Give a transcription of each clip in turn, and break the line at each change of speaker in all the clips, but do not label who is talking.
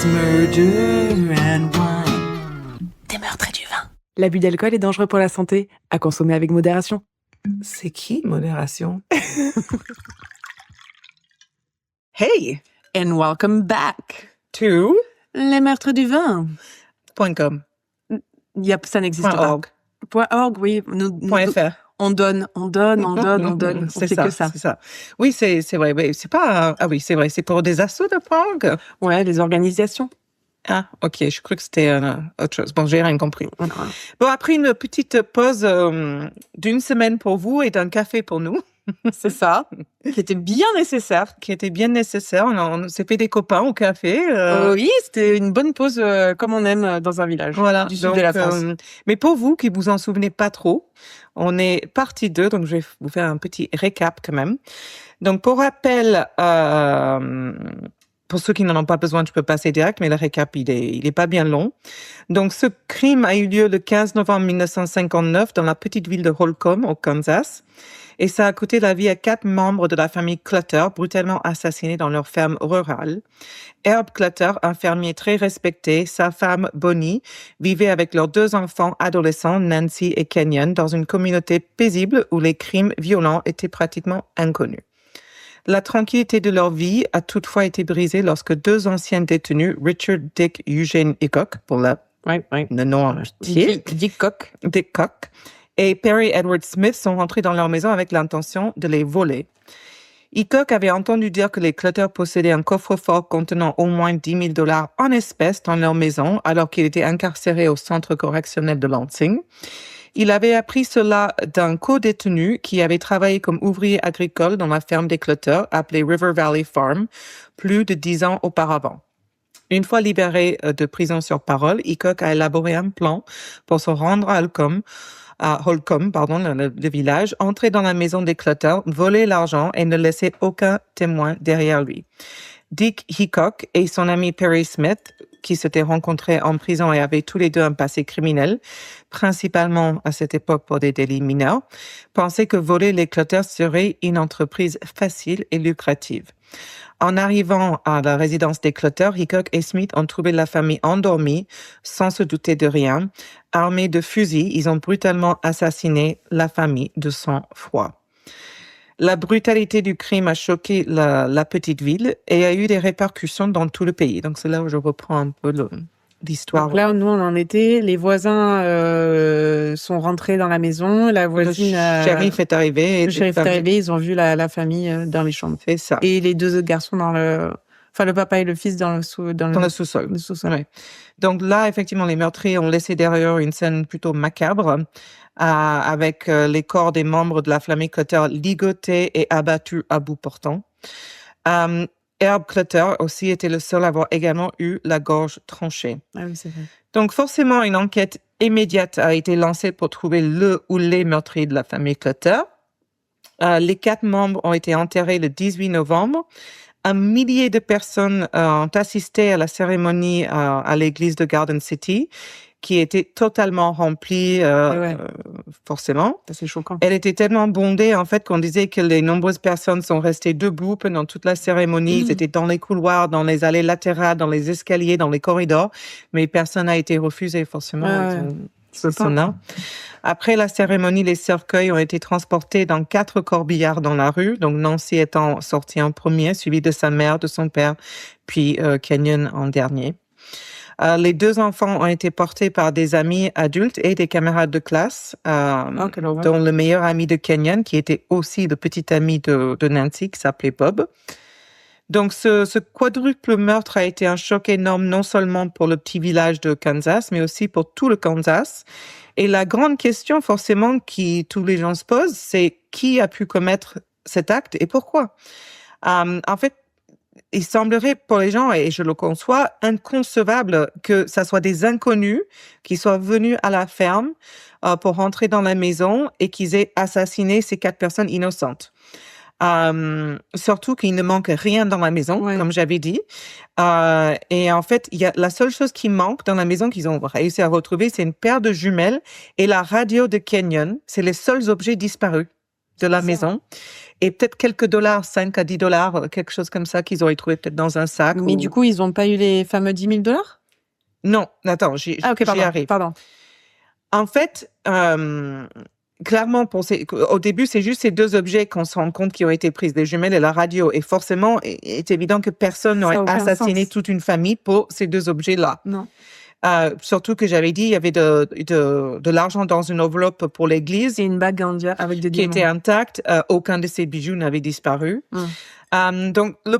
It's murder and wine. Des meurtres et du vin.
L'abus d'alcool est dangereux pour la santé, à consommer avec modération.
C'est qui, modération?
Hey, and welcome back to Les meurtres du vin.
.com.
Ça n'existe pas.
.org.
.org, oui.
.fr.
On donne.
C'est
fait
ça,
que ça.
c'est ça. Oui, c'est vrai. Oui, c'est pas... Ah oui, c'est vrai. C'est pour des assos de .org?
Ouais, les organisations.
Ah, ok. Je crois que c'était autre chose. Bon, j'ai rien compris.
Voilà.
Bon, après une petite pause d'une semaine pour vous et d'un café pour nous.
C'est ça. Qui était bien nécessaire.
Qui était bien nécessaire. On s'est fait des copains au café.
Oui, c'était une bonne pause comme on aime dans un village du sud de la France.
Mais pour vous qui vous en souvenez pas trop, on est partie 2, donc je vais vous faire un petit récap quand même. Donc pour rappel, pour ceux qui n'en ont pas besoin, je peux passer direct, mais le récap, il est pas bien long. Donc ce crime a eu lieu le 15 novembre 1959 dans la petite ville de Holcomb, au Kansas. Et ça a coûté la vie à 4 membres de la famille Clutter, brutalement assassinés dans leur ferme rurale. Herb Clutter, un fermier très respecté, sa femme Bonnie, vivaient avec leurs 2 enfants adolescents, Nancy et Kenyon, dans une communauté paisible où les crimes violents étaient pratiquement inconnus. La tranquillité de leur vie a toutefois été brisée lorsque 2 anciens détenus, Richard Dick Eugene Hickok, pour le nom entier,
Dick Cock,
et Perry Edward Smith sont rentrés dans leur maison avec l'intention de les voler. Hickok avait entendu dire que les Clutter possédaient un coffre-fort contenant au moins $10,000 en espèces dans leur maison alors qu'il était incarcéré au centre correctionnel de Lansing. Il avait appris cela d'un co-détenu qui avait travaillé comme ouvrier agricole dans la ferme des Clutter appelée River Valley Farm plus de 10 ans auparavant. Une fois libéré de prison sur parole, Hickok a élaboré un plan pour se rendre à Holcomb, le village, entrer dans la maison des Clutter, voler l'argent et ne laisser aucun témoin derrière lui. Dick Hickok et son ami Perry Smith, qui s'étaient rencontrés en prison et avaient tous les 2 un passé criminel, principalement à cette époque pour des délits mineurs, pensaient que voler les Clutter serait une entreprise facile et lucrative. En arrivant à la résidence des Clutter, Hickok et Smith ont trouvé la famille endormie, sans se douter de rien. Armés de fusils, ils ont brutalement assassiné la famille de sang-froid. La brutalité du crime a choqué la petite ville et a eu des répercussions dans tout le pays. Donc c'est là où je reprends un peu l'histoire.
Donc là, nous, on en était. Les voisins sont rentrés dans la maison. La voisine...
Le shérif est arrivé.
Le shérif est arrivé. Ils ont vu la famille dans les chambres.
C'est ça.
Et les 2 autres garçons dans le... Enfin, le papa et le fils dans le
sous-sol.
Le sous-sol.
Ouais. Donc là, effectivement, les meurtriers ont laissé derrière une scène plutôt macabre avec les corps des membres de la famille Clutter ligotés et abattus à bout portant. Herb Clutter aussi était le seul à avoir également eu la gorge tranchée.
Ah oui, c'est vrai.
Donc forcément, une enquête immédiate a été lancée pour trouver le ou les meurtriers de la famille Clutter. Les 4 membres ont été enterrés le 18 novembre. Un millier de personnes ont assisté à la cérémonie à l'église de Garden City, qui était totalement remplie, forcément.
C'est choquant.
Elle était tellement bondée, en fait, qu'on disait que les nombreuses personnes sont restées debout pendant toute la cérémonie. Ils étaient dans les couloirs, dans les allées latérales, dans les escaliers, dans les corridors, mais personne n'a été refusé, forcément. Après la cérémonie, les cercueils ont été transportés dans 4 corbillards dans la rue, donc Nancy étant sortie en premier, suivie de sa mère, de son père, puis Kenyon en dernier. Les 2 enfants ont été portés par des amis adultes et des camarades de classe, dont le meilleur ami de Kenyon, qui était aussi le petit ami de Nancy, qui s'appelait Bob. Donc, ce quadruple meurtre a été un choc énorme, non seulement pour le petit village de Kansas, mais aussi pour tout le Kansas. Et la grande question, forcément, qui tous les gens se posent, c'est qui a pu commettre cet acte et pourquoi? En fait, il semblerait pour les gens, et je le conçois, inconcevable que ça soit des inconnus qui soient venus à la ferme pour rentrer dans la maison et qu'ils aient assassiné ces 4 personnes innocentes. Surtout qu'il ne manque rien dans la maison, comme j'avais dit. Et en fait, la seule chose qui manque dans la maison qu'ils ont réussi à retrouver, c'est une paire de jumelles et la radio de Kenyon. C'est les seuls objets disparus. de la
Ça.
maison. Et peut-être quelques dollars, 5 à 10 dollars, quelque chose comme ça qu'ils auraient trouvé peut-être dans un sac.
Mais du coup, ils n'ont pas eu les fameux 10 000 $?
Non, attends, j'y arrive.
Pardon.
En fait, clairement, au début, c'est juste ces deux objets qu'on se rend compte qui ont été prises, les jumelles et la radio. Et forcément, il est évident que personne
Ça a
n'aurait
aucun
assassiné
sens.
toute une famille pour ces deux objets-là.
Non.
Surtout que j'avais dit, il y avait de l'argent dans une enveloppe pour l'église
C'est une bague avec des
qui
diamants.
était intacte. Aucun de ces bijoux n'avait disparu. Donc, le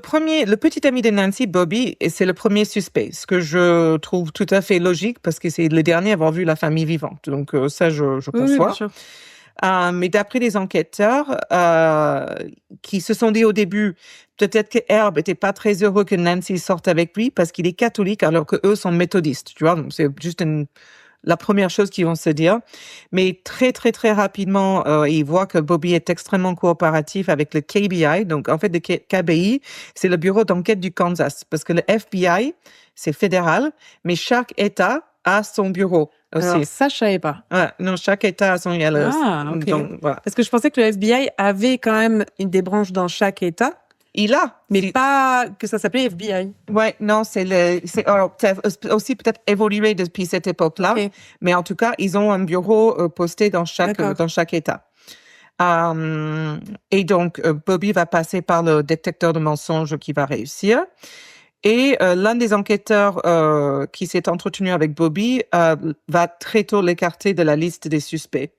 petit ami de Nancy, Bobby, et c'est le premier suspect, ce que je trouve tout à fait logique parce que c'est le dernier à avoir vu la famille vivante. Donc, ça, je
Oui,
conçois.
bien sûr.
Mais d'après les enquêteurs, qui se sont dit au début, peut-être que Herb était pas très heureux que Nancy sorte avec lui parce qu'il est catholique alors que eux sont méthodistes, tu vois. Donc, c'est juste la première chose qu'ils vont se dire. Mais très, très, très rapidement, ils voient que Bobby est extrêmement coopératif avec le KBI. Donc, en fait, le KBI, c'est le bureau d'enquête du Kansas. Parce que le FBI, c'est fédéral, mais chaque État a son bureau aussi.
Alors, ça, je savais pas.
Ouais, non, chaque État a son...
Ok.
Donc, voilà.
Parce que je pensais que le FBI avait quand même des branches dans chaque État,
Il a.
mais pas que ça s'appelait FBI.
Ouais, non, alors, ça a aussi peut-être évolué depuis cette époque-là.
Ok.
Mais en tout cas, ils ont un bureau posté dans
D'accord.
chaque État. Et donc, Bobby va passer par le détecteur de mensonges qui va réussir. Et l'un des enquêteurs qui s'est entretenu avec Bobby va très tôt l'écarter de la liste des suspects.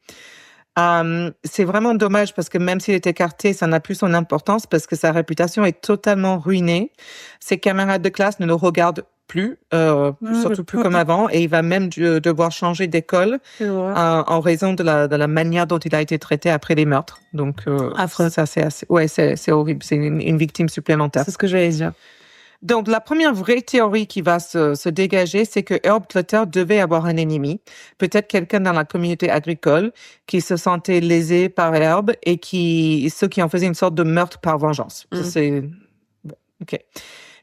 C'est vraiment dommage parce que même s'il est écarté, ça n'a plus son importance parce que sa réputation est totalement ruinée. Ses camarades de classe ne le regardent plus, surtout plus comme avant, et il va même devoir changer d'école en raison de la manière dont il a été traité après les meurtres. Donc,
Affreux.
ça c'est horrible. C'est une victime supplémentaire.
C'est ce que j'allais dire.
Donc, la première vraie théorie qui va se dégager, c'est que Herb Clutter devait avoir un ennemi, peut-être quelqu'un dans la communauté agricole qui se sentait lésé par Herb et ceux qui en faisaient une sorte de meurtre par vengeance. OK.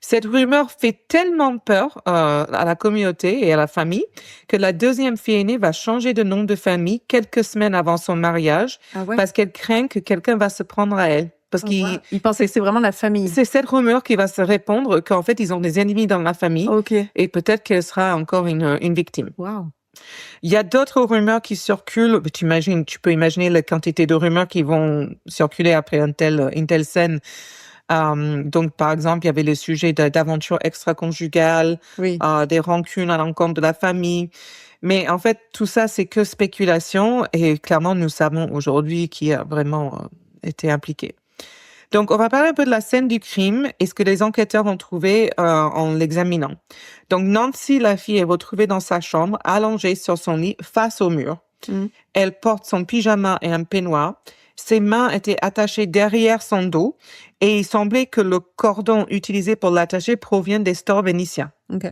Cette rumeur fait tellement peur à la communauté et à la famille que la deuxième fille aînée va changer de nom de famille quelques semaines avant son mariage parce qu'elle craint que quelqu'un va se prendre à elle. Parce
il pensait que c'est vraiment la famille.
C'est cette rumeur qui va se répandre qu'en fait, ils ont des ennemis dans la famille.
Ok.
Et peut-être qu'elle sera encore une victime.
Wow.
Il y a d'autres rumeurs qui circulent. Tu peux imaginer la quantité de rumeurs qui vont circuler après une telle scène. Donc, par exemple, il y avait le sujet d'aventures extra-conjugales, des rancunes à l'encontre de la famille. Mais en fait, tout ça, c'est que spéculation. Et clairement, nous savons aujourd'hui qui a vraiment été impliqué. Donc, on va parler un peu de la scène du crime et ce que les enquêteurs ont trouvé en l'examinant. Donc, Nancy, la fille, est retrouvée dans sa chambre, allongée sur son lit, face au mur. Elle porte son pyjama et un peignoir. Ses mains étaient attachées derrière son dos et il semblait que le cordon utilisé pour l'attacher provient des stores vénitiens.
Okay.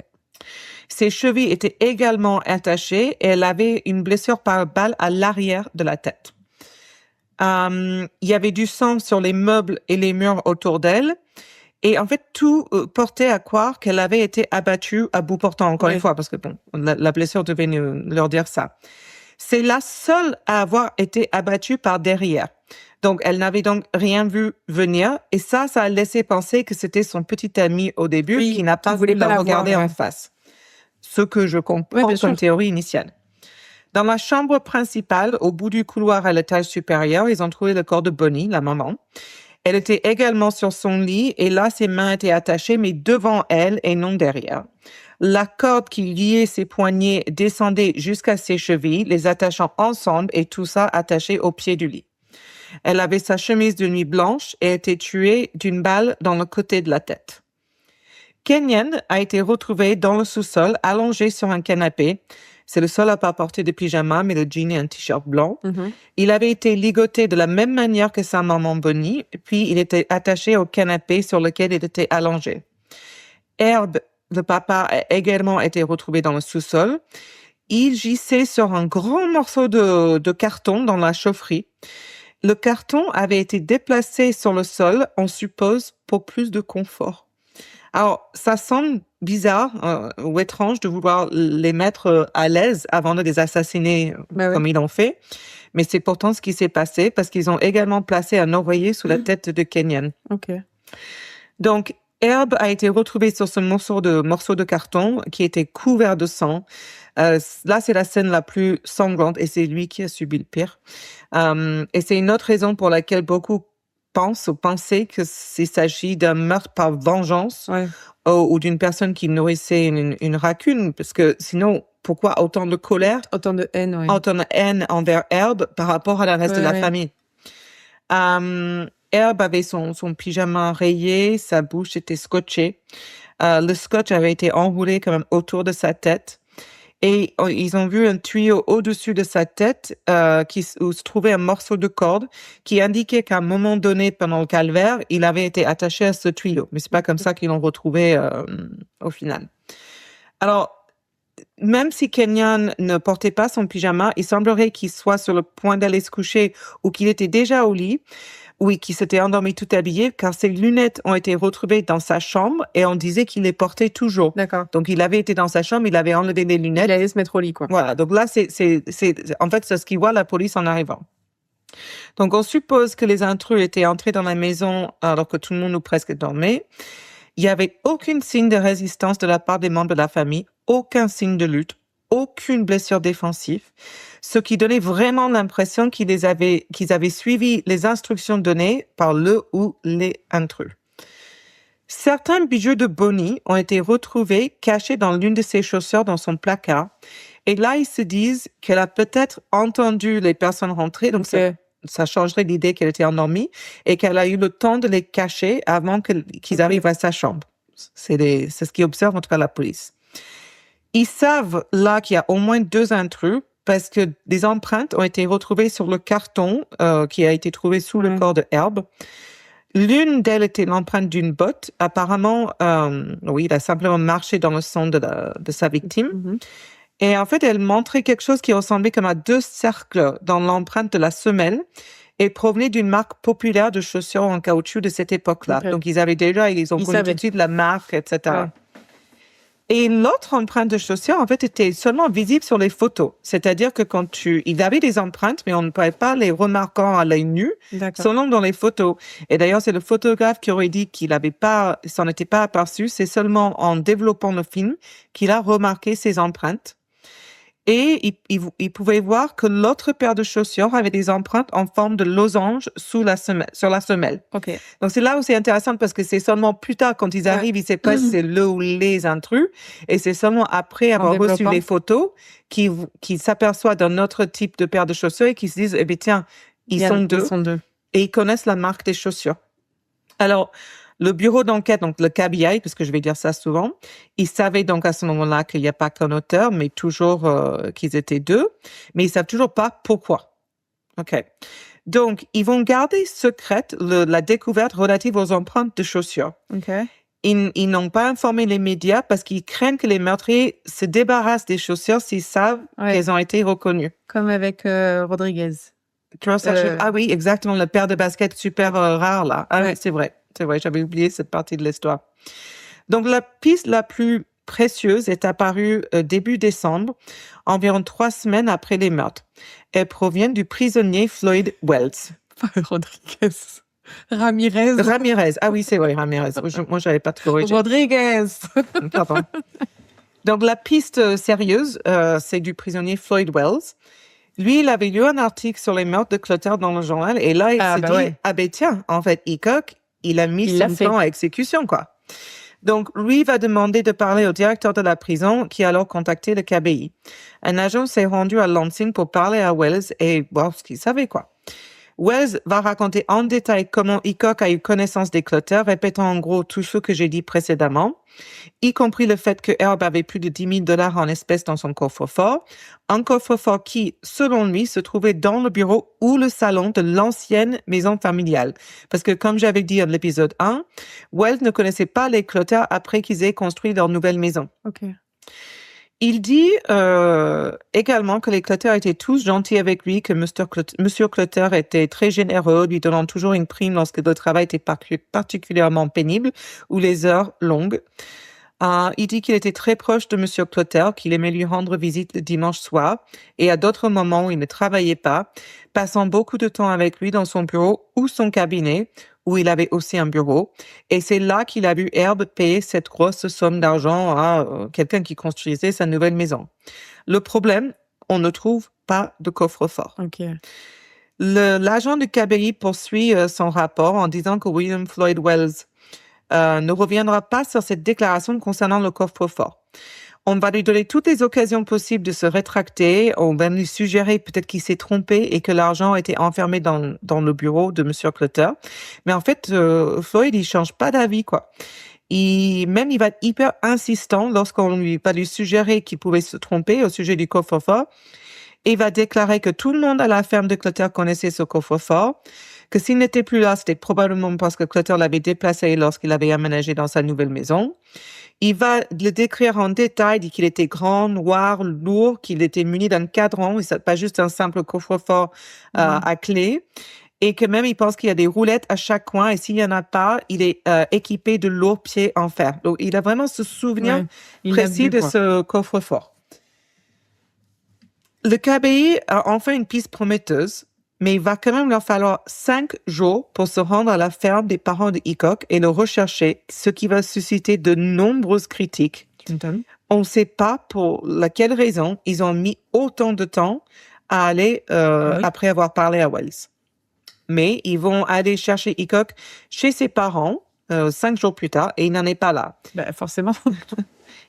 Ses chevilles étaient également attachées et elle avait une blessure par balle à l'arrière de la tête. Il y avait du sang sur les meubles et les murs autour d'elle. Et en fait, tout portait à croire qu'elle avait été abattue à bout portant, encore une fois, parce que bon, la blessure devait leur dire ça. C'est la seule à avoir été abattue par derrière. Donc, elle n'avait donc rien vu venir. Et ça a laissé penser que c'était son petit ami au début qui n'a pas voulu la regarder en face. Ce que je comprends comme théorie initiale. Dans la chambre principale, au bout du couloir à l'étage supérieur, ils ont trouvé le corps de Bonnie, la maman. Elle était également sur son lit et là, ses mains étaient attachées, mais devant elle et non derrière. La corde qui liait ses poignets descendait jusqu'à ses chevilles, les attachant ensemble et tout ça attaché au pied du lit. Elle avait sa chemise de nuit blanche et était tuée d'une balle dans le côté de la tête. Kenyon a été retrouvé dans le sous-sol, allongé sur un canapé. C'est le seul à pas porter de pyjama, mais le jean et un t-shirt blanc. Il avait été ligoté de la même manière que sa maman Bonnie, puis il était attaché au canapé sur lequel il était allongé. Herb, le papa, a également été retrouvé dans le sous-sol. Il gissait sur un grand morceau de carton dans la chaufferie. Le carton avait été déplacé sur le sol, on suppose, pour plus de confort. Alors, ça semble bizarre ou étrange de vouloir les mettre à l'aise avant de les assassiner comme ils l'ont fait. Mais c'est pourtant ce qui s'est passé parce qu'ils ont également placé un oreiller sous la tête de Kenyon.
Ok.
Donc, Herb a été retrouvé sur ce morceau de carton qui était couvert de sang. Là, c'est la scène la plus sanglante et c'est lui qui a subi le pire. Et c'est une autre raison pour laquelle beaucoup pensent ou pensaient qu'il s'agit d'un meurtre par vengeance ou d'une personne qui nourrissait une rancune. Parce que sinon, pourquoi autant de colère?
Autant de haine, oui.
Autant de haine envers Herb par rapport à la reste de la famille. Herb avait son pyjama rayé, sa bouche était scotchée. Le scotch avait été enroulé quand même autour de sa tête. Et ils ont vu un tuyau au-dessus de sa tête où se trouvait un morceau de corde qui indiquait qu'à un moment donné, pendant le calvaire, il avait été attaché à ce tuyau. Mais c'est pas comme ça qu'ils l'ont retrouvé au final. Alors, même si Kenyon ne portait pas son pyjama, il semblerait qu'il soit sur le point d'aller se coucher ou qu'il était déjà au lit. Oui, qui s'était endormi tout habillé, car ses lunettes ont été retrouvées dans sa chambre et on disait qu'il les portait toujours.
D'accord.
Donc, il avait été dans sa chambre, il avait enlevé les lunettes.
Il allait se mettre au lit, quoi.
Voilà. Donc là, en fait, c'est ce qu'il voit la police en arrivant. Donc, on suppose que les intrus étaient entrés dans la maison alors que tout le monde ou presque dormait. Il n'y avait aucun signe de résistance de la part des membres de la famille, aucun signe de lutte, aucune blessure défensive, ce qui donnait vraiment l'impression qu'ils avaient suivi les instructions données par le ou les intrus. Certains bijoux de Bonnie ont été retrouvés cachés dans l'une de ses chaussures dans son placard. Et là, ils se disent qu'elle a peut-être entendu les personnes rentrer, donc ça changerait l'idée qu'elle était endormie, et qu'elle a eu le temps de les cacher avant qu'ils arrivent à sa chambre. C'est ce qu'observe en tout cas la police. Ils savent là qu'il y a au moins 2 intrus parce que des empreintes ont été retrouvées sur le carton qui a été trouvé sous le corps de Herb. L'une d'elles était l'empreinte d'une botte. Apparemment, oui, il a simplement marché dans le sang de sa victime. Et en fait, elle montrait quelque chose qui ressemblait comme à 2 cercles dans l'empreinte de la semelle et provenait d'une marque populaire de chaussures en caoutchouc de cette époque-là. Donc, ils ont connu tout de suite la marque, etc. Ouais. Et l'autre empreinte de chaussure, en fait, était seulement visible sur les photos. C'est-à-dire que il avait des empreintes, mais on ne pouvait pas les remarquer à l'œil nu, selon dans les photos. Et d'ailleurs, c'est le photographe qui aurait dit qu'il s'en était pas aperçu. C'est seulement en développant le film qu'il a remarqué ces empreintes. Et il pouvait voir que l'autre paire de chaussures avait des empreintes en forme de losange sur la semelle.
Okay.
Donc, c'est là où c'est intéressant parce que c'est seulement plus tard, quand ils arrivent, ils ne savent pas si c'est le ou les intrus. Et c'est seulement après avoir reçu les photos qu'ils s'aperçoivent d'un autre type de paire de chaussures et qu'ils se disent, eh bien, tiens, ils sont deux. Et ils connaissent la marque des chaussures. Alors, le bureau d'enquête, donc le KBI, parce que je vais dire ça souvent, ils savaient donc à ce moment-là qu'il n'y a pas qu'un auteur, mais toujours qu'ils étaient 2, mais ils savent toujours pas pourquoi. OK. Donc, ils vont garder secrète la découverte relative aux empreintes de chaussures.
OK.
Ils n'ont pas informé les médias parce qu'ils craignent que les meurtriers se débarrassent des chaussures s'ils savent qu'elles ont été reconnues.
Comme avec Rodriguez.
Tu vois, ah oui, exactement, le paire de baskets super rare, là. Ah oui, c'est vrai. C'est vrai, j'avais oublié cette partie de l'histoire. Donc, la piste la plus précieuse est apparue début décembre, environ 3 semaines après les meurtres. Elle provient du prisonnier Floyd Wells.
Rodriguez. Ramirez.
Ah oui, c'est vrai, Ramirez. Moi, j'avais pas de corriger.
Rodriguez.
Pardon. Donc, la piste sérieuse, c'est du prisonnier Floyd Wells. Lui, il avait lu un article sur les meurtres de Clotaire dans le journal et là, il s'est dit, ah ben tiens, en fait, Hickok, il a mis son plan à exécution, quoi. Donc, lui va demander de parler au directeur de la prison qui a alors contacté le KBI. Un agent s'est rendu à Lansing pour parler à Wells et voir ce qu'il savait, quoi. Wells va raconter en détail comment Hickok a eu connaissance des Clotaire, répétant en gros tout ce que j'ai dit précédemment, y compris le fait que Herb avait plus de $10 000 en espèces dans son coffre-fort, un coffre-fort qui, selon lui, se trouvait dans le bureau ou le salon de l'ancienne maison familiale. Parce que, comme j'avais dit dans l'épisode 1, Wells ne connaissait pas les Clotaire après qu'ils aient construit leur nouvelle maison.
Okay.
Il dit également que les Clutter étaient tous gentils avec lui, que Monsieur Clutter était très généreux, lui donnant toujours une prime lorsque le travail était particulièrement pénible ou les heures longues. Il dit qu'il était très proche de Monsieur Clutter, qu'il aimait lui rendre visite le dimanche soir et à d'autres moments où il ne travaillait pas, passant beaucoup de temps avec lui dans son bureau ou son cabinet, où il avait aussi un bureau. Et c'est là qu'il a vu Herb payer cette grosse somme d'argent à quelqu'un qui construisait sa nouvelle maison. Le problème, on ne trouve pas de coffre-fort.
OK.
L'agent du KBI poursuit son rapport en disant que William Floyd Wells ne reviendra pas sur cette déclaration concernant le coffre-fort. On va lui donner toutes les occasions possibles de se rétracter. On va lui suggérer peut-être qu'il s'est trompé et que l'argent était enfermé dans le bureau de Monsieur Clutter. Mais en fait, Floyd, il change pas d'avis, quoi. Il va être hyper insistant lorsqu'on va lui suggérer qu'il pouvait se tromper au sujet du coffre-fort. Il va déclarer que tout le monde à la ferme de Clutter connaissait ce coffre-fort, que s'il n'était plus là, c'était probablement parce que Clutter l'avait déplacé lorsqu'il avait aménagé dans sa nouvelle maison. Il va le décrire en détail, dit qu'il était grand, noir, lourd, qu'il était muni d'un cadran, et c'est pas juste un simple coffre-fort à clé, et que même il pense qu'il y a des roulettes à chaque coin, et s'il y en a pas, il est équipé de lourds pieds en fer. Donc il a vraiment ce souvenir précis de ce coffre-fort. Le KBI a enfin une piste prometteuse, mais il va quand même leur falloir 5 jours pour se rendre à la ferme des parents de Hickok et le rechercher, ce qui va susciter de nombreuses critiques. On ne sait pas pour laquelle raison ils ont mis autant de temps à aller après avoir parlé à Wells. Mais ils vont aller chercher Hickok chez ses parents 5 jours plus tard et il n'en est pas là.
Ben, forcément.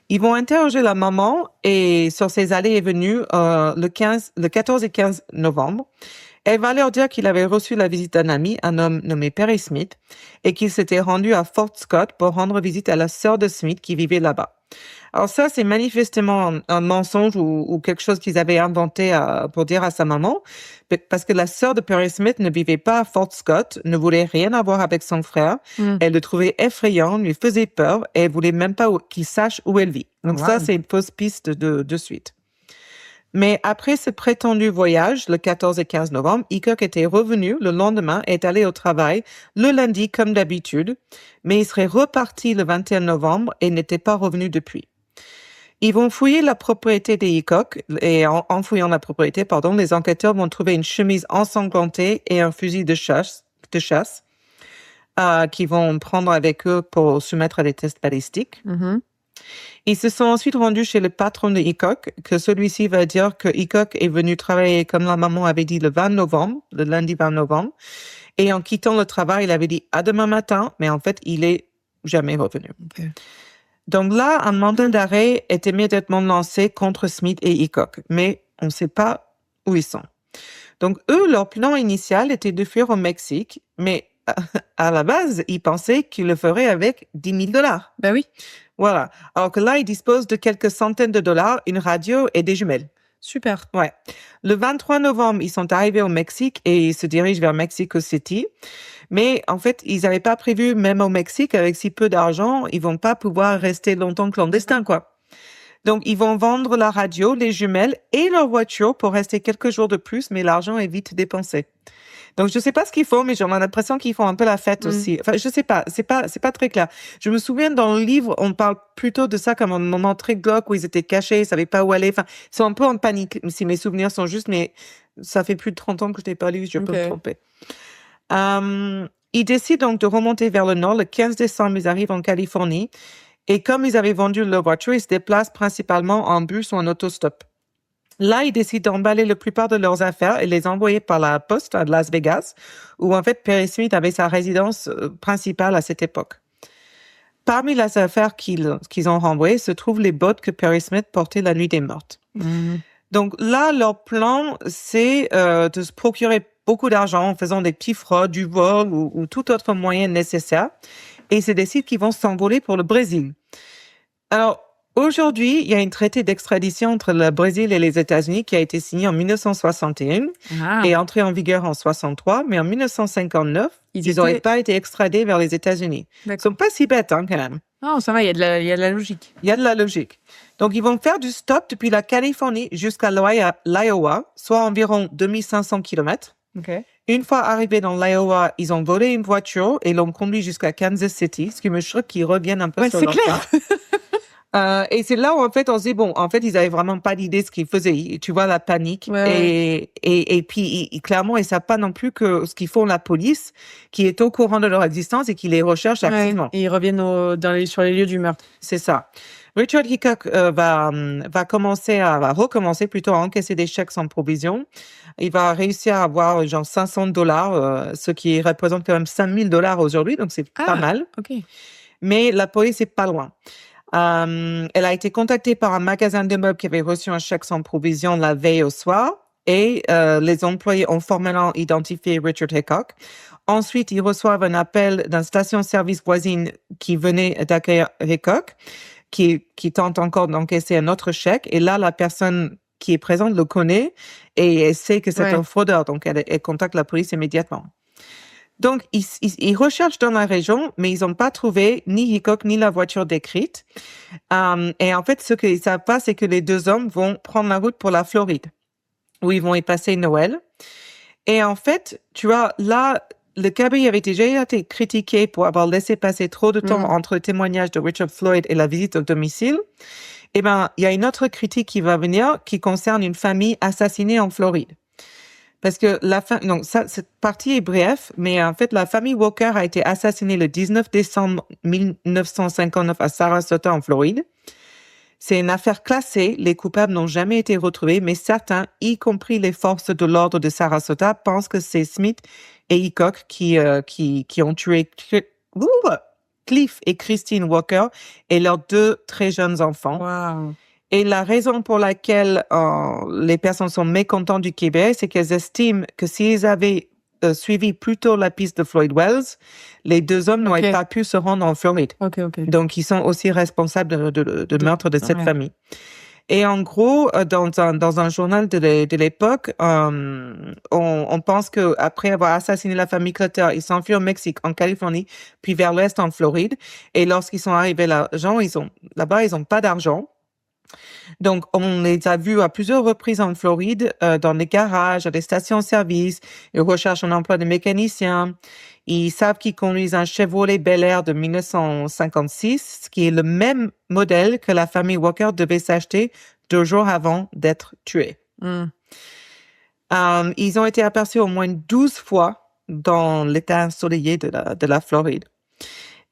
Ils vont interroger la maman et sur ses allées et venues le 14 et 15 novembre. Elle va leur dire qu'il avait reçu la visite d'un ami, un homme nommé Perry Smith, et qu'il s'était rendu à Fort Scott pour rendre visite à la sœur de Smith qui vivait là-bas. Alors ça, c'est manifestement un mensonge ou quelque chose qu'ils avaient inventé pour dire à sa maman, parce que la sœur de Perry Smith ne vivait pas à Fort Scott, ne voulait rien avoir avec son frère. Elle le trouvait effrayant, lui faisait peur, et elle voulait même pas qu'il sache où elle vit. Donc ça, c'est une fausse piste de suite. Mais après ce prétendu voyage, le 14 et 15 novembre, Hickok était revenu le lendemain et est allé au travail le lundi comme d'habitude, mais il serait reparti le 21 novembre et n'était pas revenu depuis. Ils vont fouiller la propriété des Hickok et en fouillant la propriété, les enquêteurs vont trouver une chemise ensanglantée et un fusil de chasse qu'ils vont prendre avec eux pour soumettre à des tests balistiques. Ils se sont ensuite rendus chez le patron de Hickok, que celui-ci va dire que Hickok est venu travailler comme la maman avait dit le lundi 20 novembre. Et en quittant le travail, il avait dit à demain matin, mais en fait, il est jamais revenu. Okay. Donc là, un mandat d'arrêt est immédiatement lancé contre Smith et Hickok, mais on ne sait pas où ils sont. Donc eux, leur plan initial était de fuir au Mexique, mais à la base, ils pensaient qu'ils le feraient avec $10 000.
Ben oui.
Voilà. Alors que là, ils disposent de quelques centaines de dollars, une radio et des jumelles.
Super.
Ouais. Le 23 novembre, ils sont arrivés au Mexique et ils se dirigent vers Mexico City. Mais en fait, ils n'avaient pas prévu, même au Mexique, avec si peu d'argent, ils vont pas pouvoir rester longtemps clandestins, quoi. Donc, ils vont vendre la radio, les jumelles et leur voiture pour rester quelques jours de plus, mais l'argent est vite dépensé. Donc, je sais pas ce qu'ils font, mais j'ai l'impression qu'ils font un peu la fête aussi. Enfin, je sais pas. C'est pas très clair. Je me souviens dans le livre, on parle plutôt de ça comme un moment très glauque où ils étaient cachés, ils savaient pas où aller. Enfin, ils sont un peu en panique, si mes souvenirs sont justes, mais ça fait plus de 30 ans que je l'ai pas lu, je peux me tromper. Ils décident donc de remonter vers le nord. Le 15 décembre, ils arrivent en Californie. Et comme ils avaient vendu leur voiture, ils se déplacent principalement en bus ou en autostop. Là, ils décident d'emballer la plupart de leurs affaires et les envoyer par la poste à Las Vegas, où en fait Perry Smith avait sa résidence principale à cette époque. Parmi les affaires qu'ils ont renvoyées se trouvent les bottes que Perry Smith portait la nuit des meurtres. Donc là, leur plan, c'est de se procurer beaucoup d'argent en faisant des petits fraudes, du vol ou tout autre moyen nécessaire. Et ils se décident qu'ils vont s'envoler pour le Brésil. Alors, Aujourd'hui, il y a un traité d'extradition entre le Brésil et les États-Unis qui a été signé en 1961 et entré en vigueur en 63, mais en 1959, ils n'auraient pas été extradés vers les États-Unis. Ils sont pas si bêtes, quand même.
Non, ça va, il y a de la logique.
Il y a de la logique. Donc, ils vont faire du stop depuis la Californie jusqu'à l'Iowa, soit environ 2500 kilomètres.
Okay.
Une fois arrivés dans l'Iowa, ils ont volé une voiture et l'ont conduit jusqu'à Kansas City, ce qui me choque qu'ils reviennent un peu sur leur pas. Et c'est là où, en fait, on se dit, bon, en fait, ils avaient vraiment pas d'idée de ce qu'ils faisaient. Tu vois, la panique. Et puis, clairement, ils savent pas non plus que ce qu'ils font la police, qui est au courant de leur existence et qui les recherche activement.
Et ils reviennent sur les lieux du meurtre.
C'est ça. Richard Hickok va recommencer plutôt à encaisser des chèques sans provision. Il va réussir à avoir genre $500, ce qui représente quand même $5,000 aujourd'hui, donc c'est pas mal.
Okay.
Mais la police est pas loin. Elle a été contactée par un magasin de meubles qui avait reçu un chèque sans provision la veille au soir et les employés ont formellement identifié Richard Hickok. Ensuite, ils reçoivent un appel d'une station-service voisine qui venait d'accueillir Hickok, qui tente encore d'encaisser un autre chèque. Et là, la personne qui est présente le connaît et elle sait que c'est un fraudeur. Donc, elle contacte la police immédiatement. Donc, ils recherchent dans la région, mais ils n'ont pas trouvé ni Hickok ni la voiture décrite. Et en fait, ce qu'ils savent pas, c'est que les deux hommes vont prendre la route pour la Floride, où ils vont y passer Noël. Et en fait, tu vois, là, le cabinet avait déjà été critiqué pour avoir laissé passer trop de temps entre le témoignage de Richard Floyd et la visite au domicile. Eh ben, il y a une autre critique qui va venir qui concerne une famille assassinée en Floride. Parce que donc cette partie est brève, mais en fait, la famille Walker a été assassinée le 19 décembre 1959 à Sarasota, en Floride. C'est une affaire classée. Les coupables n'ont jamais été retrouvés, mais certains, y compris les forces de l'ordre de Sarasota, pensent que c'est Smith et Hickok qui ont tué Cliff et Christine Walker et leurs deux très jeunes enfants.
Wow.
Et la raison pour laquelle les personnes sont mécontentes du Québec, c'est qu'elles estiment que s'ils avaient suivi plutôt la piste de Floyd Wells, les deux hommes n'auraient pas pu se rendre en Floride. Donc, ils sont aussi responsables de meurtre de cette famille. Et en gros, dans un journal de l'époque, on pense que après avoir assassiné la famille Clutter, ils s'enfuient au Mexique, en Californie, puis vers l'Est en Floride. Et lorsqu'ils sont arrivés là-bas, ils ont pas d'argent. Donc, on les a vus à plusieurs reprises en Floride, dans les garages, à des stations-service. Ils recherchent un emploi de mécanicien. Ils savent qu'ils conduisent un Chevrolet Bel Air de 1956, qui est le même modèle que la famille Walker devait s'acheter 2 jours avant d'être tués. Ils ont été aperçus au moins 12 fois dans l'état ensoleillé de la Floride.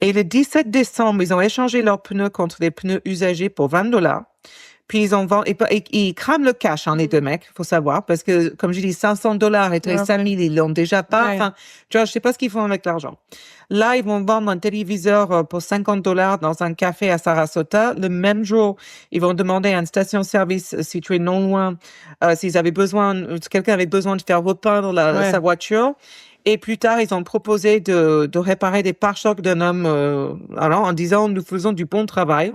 Et le 17 décembre, ils ont échangé leurs pneus contre des pneus usagés pour $20. Puis ils crament le cash, les deux mecs, faut savoir, parce que, comme je dis, $500 et 5,000, ils l'ont déjà pas. Enfin, tu vois, je sais pas ce qu'ils font avec l'argent. Là, ils vont vendre un téléviseur pour $50 dans un café à Sarasota. Le même jour, ils vont demander à une station-service située non loin, quelqu'un avait besoin de faire repeindre sa voiture. Et plus tard, ils ont proposé de réparer des pare-chocs d'un homme, en disant, nous faisons du bon travail.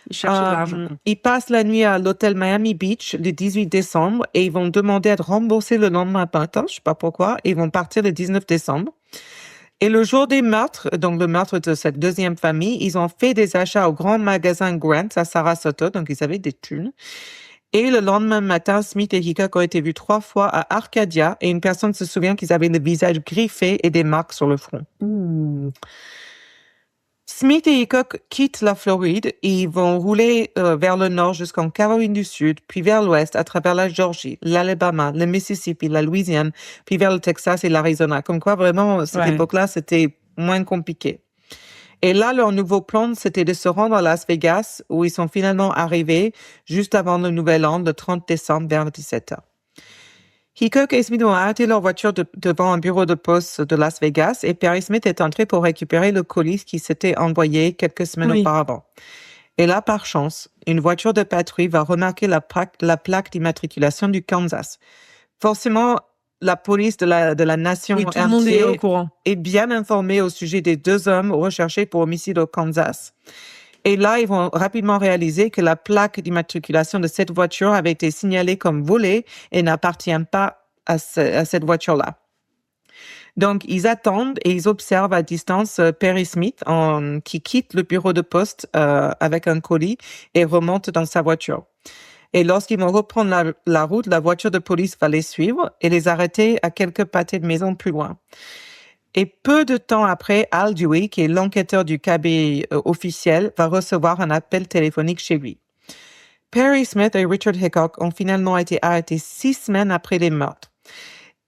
Ils cherchent de l'argent.
Ils passent la nuit à l'hôtel Miami Beach le 18 décembre et ils vont demander à être remboursés le lendemain matin, je sais pas pourquoi, et ils vont partir le 19 décembre. Et le jour des meurtres, donc le meurtre de cette deuxième famille, ils ont fait des achats au grand magasin Grant à Sarasota, donc ils avaient des thunes. Et le lendemain matin, Smith et Hickok ont été vus 3 fois à Arcadia et une personne se souvient qu'ils avaient le visage griffé et des marques sur le front. Smith et Hickok quittent la Floride et ils vont rouler vers le nord jusqu'en Caroline du Sud, puis vers l'ouest à travers la Georgie, l'Alabama, le Mississippi, la Louisiane, puis vers le Texas et l'Arizona. Comme quoi, vraiment, à cette époque-là, c'était moins compliqué. Et là, leur nouveau plan, c'était de se rendre à Las Vegas, où ils sont finalement arrivés juste avant le Nouvel An, le 30 décembre, vers 17h. Hickok et Smith ont arrêté leur voiture devant un bureau de poste de Las Vegas et Perry Smith est entré pour récupérer le colis qui s'était envoyé quelques semaines auparavant. Et là, par chance, une voiture de patrouille va remarquer la plaque d'immatriculation du Kansas. Forcément, la police de la nation
tout le monde est au courant.
Est bien informée au sujet des 2 hommes recherchés pour homicide au Kansas. Et là, ils vont rapidement réaliser que la plaque d'immatriculation de cette voiture avait été signalée comme volée et n'appartient pas à cette voiture-là. Donc, ils attendent et ils observent à distance Perry Smith qui quitte le bureau de poste avec un colis et remonte dans sa voiture. Et lorsqu'ils vont reprendre la route, la voiture de police va les suivre et les arrêter à quelques pâtés de maison plus loin. Et peu de temps après, Al Dewey, qui est l'enquêteur du cabinet officiel, va recevoir un appel téléphonique chez lui. Perry Smith et Richard Hickok ont finalement été arrêtés 6 semaines après les meurtres.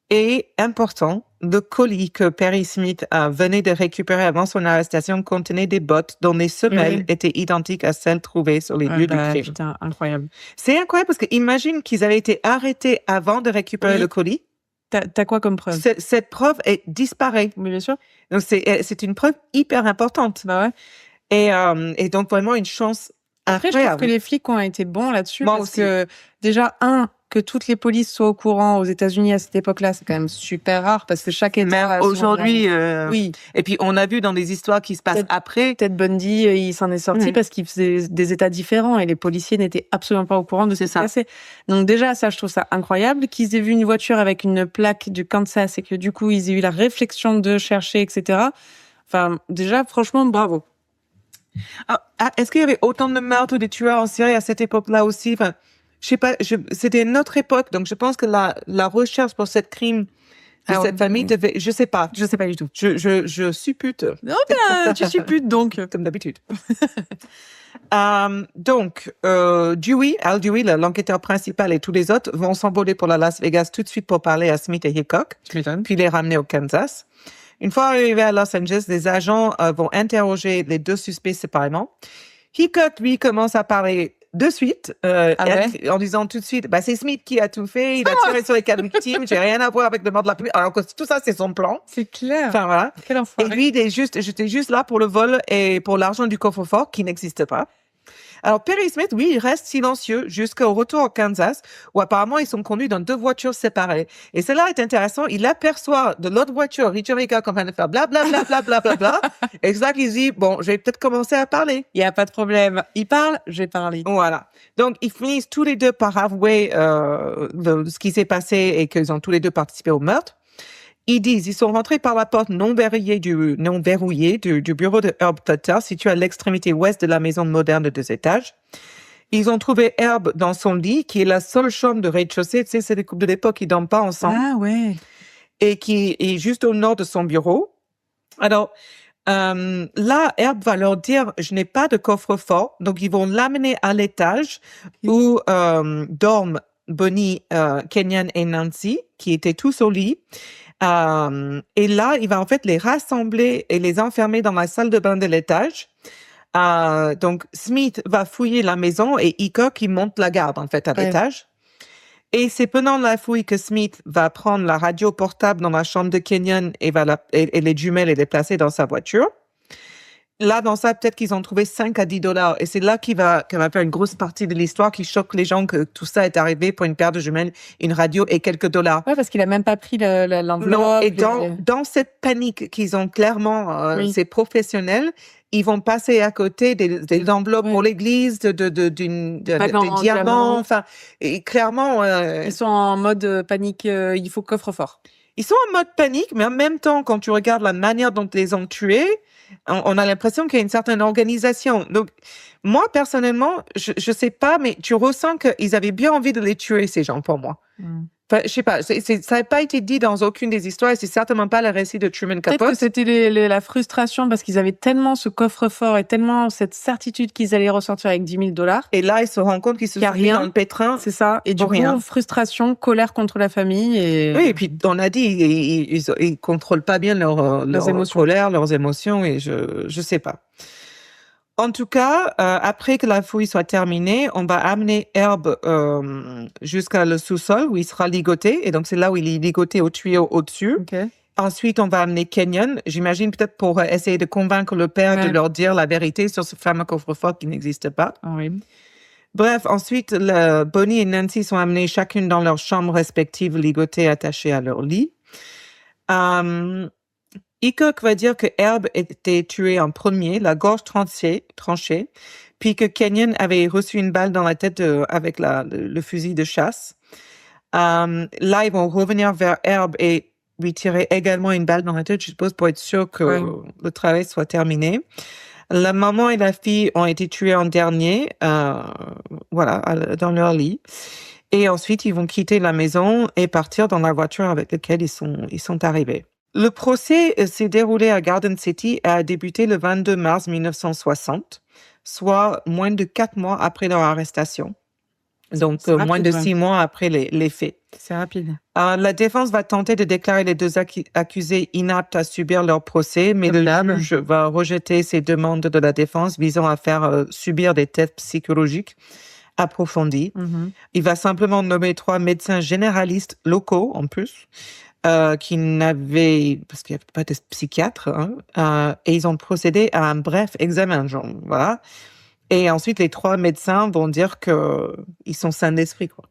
Et important, le colis que Perry Smith venait de récupérer avant son arrestation contenait des bottes dont les semelles étaient identiques à celles trouvées sur les lieux du crime.
Putain, incroyable.
C'est incroyable parce que imagine qu'ils avaient été arrêtés avant de récupérer le colis.
T'as quoi comme preuve?
Cette preuve disparaît.
Oui, bien sûr.
Donc c'est une preuve hyper importante.
Bah ouais.
Et donc vraiment une chance
Après, je
incroyable.
trouve que les flics ont été bons là-dessus.
Moi
parce
aussi.
que déjà, que toutes les polices soient au courant aux États-Unis à cette époque-là, c'est quand même super rare parce que chaque État
Même
a son-
aujourd'hui,
Oui.
et puis on a vu dans des histoires qui se passent après.
Ted Bundy, il s'en est sorti parce qu'il faisait des États différents et les policiers n'étaient absolument pas au courant de ce qui se passait. Donc déjà, ça, je trouve ça incroyable qu'ils aient vu une voiture avec une plaque du Kansas et que du coup, ils aient eu la réflexion de chercher, etc. Enfin, déjà, franchement, bravo.
Est-ce qu'il y avait autant de meurtres de tueurs en série à cette époque-là aussi? Enfin, je sais pas, c'était une autre époque, donc je pense que la recherche pour cette crime de cette famille devait, je sais pas.
Je sais pas du tout.
Je suppute.
Non, ben, tu supputes donc.
Comme d'habitude. Donc, Al Dewey, l'enquêteur principal et tous les autres vont s'envoler pour la Las Vegas tout de suite pour parler à Smith et Hickok, puis les ramener au Kansas. Une fois arrivés à Los Angeles, les agents vont interroger les 2 suspects séparément. Hickok, lui, commence à parler de suite, en disant tout de suite, c'est Smith qui a tout fait, il a tiré sur les 4 victimes, j'ai rien à voir avec le mort de la police, alors que tout ça, c'est son plan.
C'est clair.
Enfin, voilà.
Quel enfoiré.
Et lui, j'étais juste là pour le vol et pour l'argent du coffre-fort qui n'existe pas. Alors, Perry Smith, oui, il reste silencieux jusqu'au retour au Kansas, où apparemment ils sont conduits dans 2 voitures séparées. Et cela est intéressant. Il aperçoit de l'autre voiture Richard Hickok en train de faire blablabla, blablabla. Et c'est là qu'il dit, bon, je vais peut-être commencer à parler.
Il y a pas de problème. Il parle, je vais parler.
Voilà. Donc, ils finissent tous les deux par avouer ce qui s'est passé et qu'ils ont tous les deux participé au meurtre. Ils sont rentrés par la porte non verrouillée du bureau de Herb Clutter, situé à l'extrémité ouest de la maison moderne de 2 étages. Ils ont trouvé Herb dans son lit, qui est la seule chambre de rez-de-chaussée. Tu sais, c'est des couples de l'époque qui dorment pas ensemble.
Ah ouais.
Et qui est juste au nord de son bureau. Alors, là, Herb va leur dire, je n'ai pas de coffre-fort. Donc, ils vont l'amener à l'étage où dorment Bonnie, Kenyon et Nancy, qui étaient tous au lit. Et là, il va en fait les rassembler et les enfermer dans la salle de bain de l'étage. Donc, Smith va fouiller la maison et Hickok, il monte la garde, en fait, à l'étage. Et c'est pendant la fouille que Smith va prendre la radio portable dans la chambre de Kenyon et les jumelles et les placer dans sa voiture. Là, dans ça, peut-être qu'ils ont trouvé 5 à 10 $. Et c'est là qu'il va faire une grosse partie de l'histoire qui choque les gens que tout ça est arrivé pour une paire de jumelles, une radio et quelques $.
Ouais, parce qu'il a même pas pris l'enveloppe.
Non, et dans cette panique qu'ils ont clairement, c'est professionnel, ils vont passer à côté des enveloppes pour l'église, des diamants, enfin, et clairement.
Ils sont en mode panique, il faut coffre-fort.
Ils sont en mode panique, mais en même temps, quand tu regardes la manière dont ils les ont tués, on a l'impression qu'il y a une certaine organisation. Donc, moi, personnellement, je sais pas, mais tu ressens qu'ils avaient bien envie de les tuer, ces gens, pour moi. Enfin, je sais pas, ça n'a pas été dit dans aucune des histoires et c'est certainement pas le récit de Truman Capote.
Peut-être que c'était la frustration parce qu'ils avaient tellement ce coffre-fort et tellement cette certitude qu'ils allaient ressortir avec 10 000 $.
Et là, ils se rendent compte qu'ils se sont mis dans le pétrin.
C'est ça. Et du coup, frustration, colère contre la famille.
Oui, et puis on a dit, ils contrôlent pas bien leurs émotions. Colère, leurs émotions et je sais pas. En tout cas, après que la fouille soit terminée, on va amener Herb jusqu'à le sous-sol où il sera ligoté. Et donc, c'est là où il est ligoté au tuyau au-dessus.
Okay.
Ensuite, on va amener Kenyon, j'imagine peut-être pour essayer de convaincre le père de leur dire la vérité sur ce fameux coffre-fort qui n'existe pas.
Oui.
Bref, ensuite, Bonnie et Nancy sont amenées chacune dans leur chambre respective, ligotées, attachées à leur lit. Hickok va dire que Herb était tué en premier, la gorge tranchée, puis que Kenyon avait reçu une balle dans la tête avec le fusil de chasse. Là, ils vont revenir vers Herb et lui tirer également une balle dans la tête, je suppose, pour être sûr que le travail soit terminé. La maman et la fille ont été tuées en dernier, dans leur lit. Et ensuite, ils vont quitter la maison et partir dans la voiture avec laquelle ils sont arrivés. Le procès s'est déroulé à Garden City et a débuté le 22 mars 1960, soit moins de 4 mois après leur arrestation. Donc,
C'est rapide,
moins de 6 mois après les faits.
C'est rapide.
La défense va tenter de déclarer les deux accusés inaptes à subir leur procès, mais le juge va rejeter ces demandes de la défense visant à faire subir des tests psychologiques approfondies.
Mm-hmm.
Il va simplement nommer 3 médecins généralistes locaux, en plus, qui n'avaient, parce qu'il n'y avait pas de psychiatre, et ils ont procédé à un bref examen, genre, voilà. Et ensuite, les 3 médecins vont dire qu'ils sont sains d'esprit, quoi.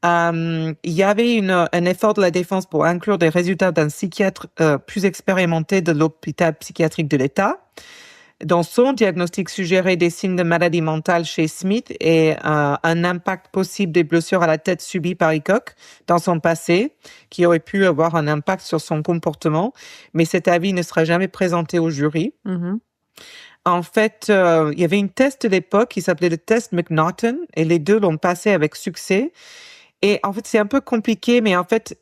Il y avait un effort de la défense pour inclure des résultats d'un psychiatre plus expérimenté de l'hôpital psychiatrique de l'État. Dans son diagnostic suggérait des signes de maladie mentale chez Smith et un impact possible des blessures à la tête subies par Hickok dans son passé, qui aurait pu avoir un impact sur son comportement, mais cet avis ne sera jamais présenté au jury.
Mm-hmm.
En fait, il y avait une test de l'époque qui s'appelait le test McNaughton, et les deux l'ont passé avec succès. Et en fait, c'est un peu compliqué, mais en fait,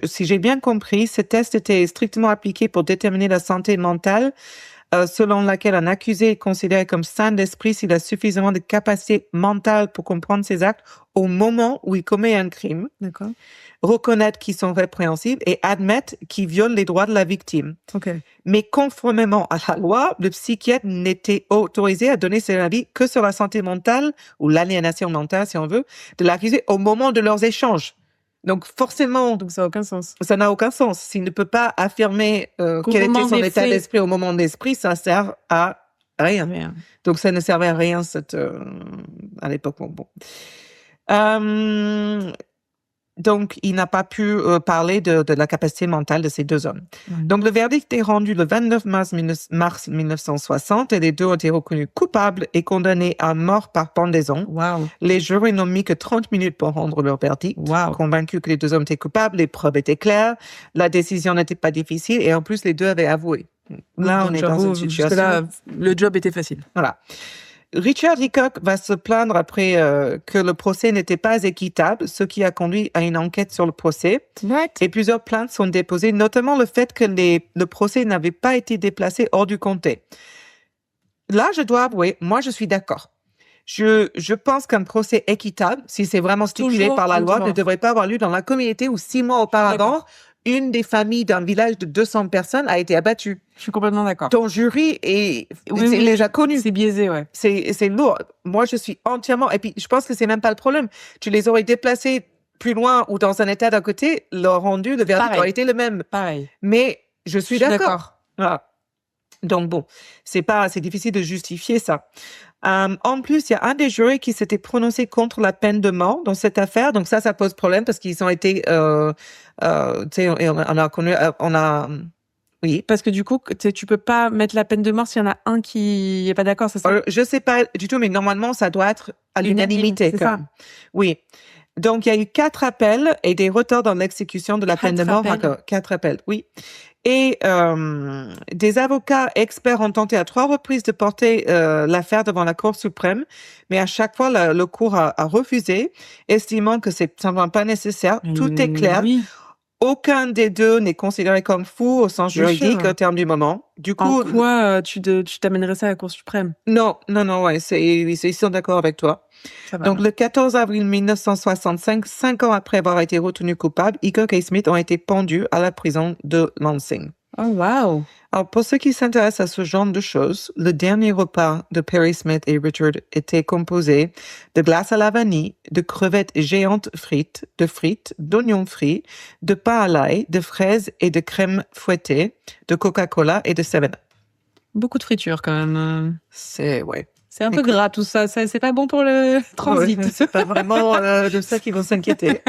si j'ai bien compris, ce test était strictement appliqué pour déterminer la santé mentale, selon laquelle un accusé est considéré comme sain d'esprit s'il a suffisamment de capacité mentale pour comprendre ses actes au moment où il commet un crime,
D'accord.
reconnaître qu'ils sont répréhensibles et admettre qu'ils violent les droits de la victime.
Okay.
Mais conformément à la loi, le psychiatre n'était autorisé à donner son avis que sur la santé mentale ou l'aliénation mentale, si on veut, de l'accusé au moment de leurs échanges. Donc forcément,
ça n'a aucun sens.
Ça n'a aucun sens. S'il ne peut pas affirmer quel était son état d'esprit au moment d'esprit, ça sert à rien. Donc ça ne servait à rien à l'époque. Bon. Donc, il n'a pas pu parler de la capacité mentale de ces 2 hommes. Donc, le verdict est rendu le 29 mars 1960 et les 2 ont été reconnus coupables et condamnés à mort par pendaison.
Wow.
Les jurys n'ont mis que 30 minutes pour rendre leur verdict. Convaincus que les 2 hommes étaient coupables, les preuves étaient claires, la décision n'était pas difficile et en plus, les 2 avaient avoué. Là, on est dans une situation...
Là, le job était facile.
Voilà. Richard Hickok va se plaindre après que le procès n'était pas équitable, ce qui a conduit à une enquête sur le procès.
What?
Et plusieurs plaintes sont déposées, notamment le fait que le procès n'avait pas été déplacé hors du comté. Là, je dois avouer, moi, je suis d'accord. Je pense qu'un procès équitable, si c'est vraiment stipulé par la loi, ne devrait pas avoir lieu dans la communauté où 6 mois auparavant, une des familles d'un village de 200 personnes a été abattue.
Je suis complètement d'accord.
Ton jury est déjà connu.
C'est biaisé, ouais.
C'est lourd. Moi, je suis entièrement... Et puis, je pense que c'est même pas le problème. Tu les aurais déplacés plus loin ou dans un état d'à côté, leur rendu, le verdict aurait été le même.
Pareil.
Mais je suis d'accord. Voilà. Donc bon, c'est difficile de justifier ça. En plus, il y a un des jurys qui s'était prononcé contre la peine de mort dans cette affaire. Donc ça pose problème parce qu'ils ont été, oui.
Parce que du coup, tu peux pas mettre la peine de mort s'il y en a un qui est pas d'accord, c'est ça?
Je sais pas du tout, mais normalement, ça doit être à l'unanimité.
C'est ça.
Oui. Donc, il y a eu 4 appels et des retards dans l'exécution de la peine de mort. 4 appels, oui. Et des avocats experts ont tenté à 3 reprises de porter l'affaire devant la Cour suprême, mais à chaque fois, le cour a refusé, estimant que c'est simplement pas nécessaire. Tout est clair. Oui. Aucun des 2 n'est considéré comme fou au sens juridique au terme du moment. Du coup,
en quoi tu t'amènerais ça à la Cour suprême?
Non, ouais, ils sont d'accord avec toi. Donc, le 14 avril 1965, 5 ans après avoir été retenu coupable, Hickok et Smith ont été pendus à la prison de Lansing.
Oh, wow!
Alors, pour ceux qui s'intéressent à ce genre de choses, le dernier repas de Perry Smith et Richard était composé de glace à la vanille, de crevettes géantes frites, d'oignons frits, de pain à l'ail, de fraises et de crème fouettée, de Coca-Cola et de 7-Up.
Beaucoup de friture, quand même.
C'est
un peu gras, tout ça. C'est pas bon pour le transit.
Ouais, c'est pas vraiment de ça qu'ils vont s'inquiéter.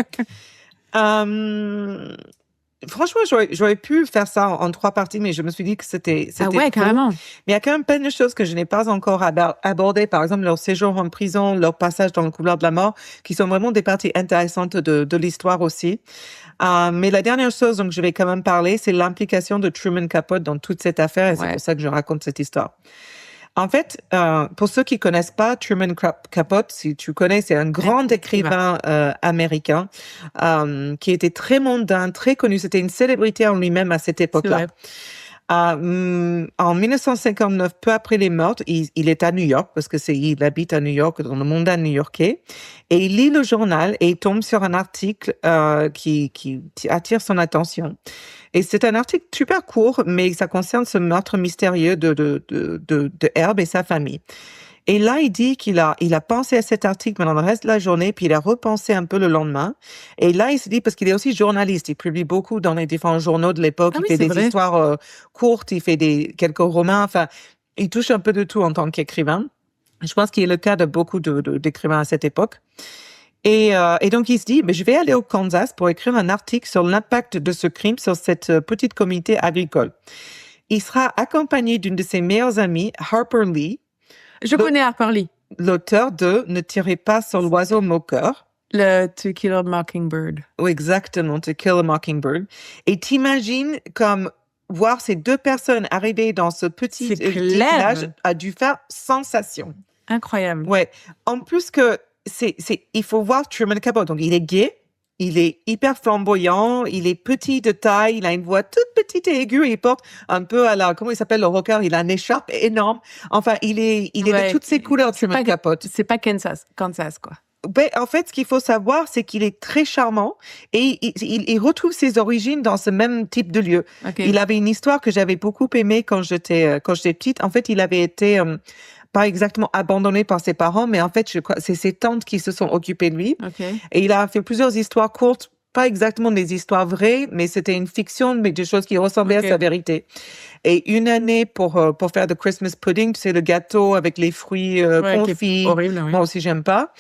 Franchement, j'aurais pu faire ça en 3 parties, mais je me suis dit que c'était
Ah ouais,
trop.
carrément.
Mais il y a quand même plein de choses que je n'ai pas encore abordées. Par exemple, leur séjour en prison, leur passage dans le couloir de la mort, qui sont vraiment des parties intéressantes de l'histoire aussi. Mais la dernière chose dont je vais quand même parler, c'est l'implication de Truman Capote dans toute cette affaire, et c'est pour ça que je raconte cette histoire. En fait, pour ceux qui connaissent pas Truman Capote, si tu connais, c'est un grand écrivain américain qui était très mondain, très connu. C'était une célébrité en lui-même à cette époque-là. En 1959, peu après les meurtres, il est à New York parce que il habite à New York, dans le mondain new-yorkais, et il lit le journal et il tombe sur un article qui attire son attention. Et c'est un article super court, mais ça concerne ce meurtre mystérieux de Herb et sa famille. Et là, il dit qu'il a pensé à cet article pendant le reste de la journée, puis il a repensé un peu le lendemain. Et là, il se dit, parce qu'il est aussi journaliste, il publie beaucoup dans les différents journaux de l'époque, il fait des histoires courtes, il fait quelques romans, enfin, il touche un peu de tout en tant qu'écrivain. Je pense qu'il est le cas de beaucoup d'écrivains à cette époque. Et donc, il se dit, mais je vais aller au Kansas pour écrire un article sur l'impact de ce crime sur cette petite communauté agricole. Il sera accompagné d'une de ses meilleures amies, Harper Lee.
Je connais Harper Lee.
L'auteur de Ne tirez pas sur l'oiseau moqueur.
Le To Kill a Mockingbird.
Oui, exactement, To Kill a Mockingbird. Et t'imagines comme voir ces 2 personnes arriver dans ce petit village a dû faire sensation.
Incroyable.
Ouais. En plus que il faut voir Truman Capote. Donc, il est gay. Il est hyper flamboyant, il est petit de taille, il a une voix toute petite et aiguë, il porte un peu comment il s'appelle le rocker, il a une écharpe énorme. Enfin, il est de toutes ses couleurs, Truman Capote.
C'est pas Kansas, quoi.
Ben, en fait, ce qu'il faut savoir, c'est qu'il est très charmant et il retrouve ses origines dans ce même type de lieu.
Okay.
Il avait une histoire que j'avais beaucoup aimée quand j'étais petite. En fait, il avait été pas exactement abandonné par ses parents, mais en fait, je crois c'est ses tantes qui se sont occupées de lui.
Okay.
Et il a fait plusieurs histoires courtes, pas exactement des histoires vraies, mais c'était une fiction, mais des choses qui ressemblaient à sa vérité. Et une année pour faire de Christmas pudding, tu sais, le gâteau avec les fruits confits.
Horrible, oui.
Moi aussi, j'aime pas.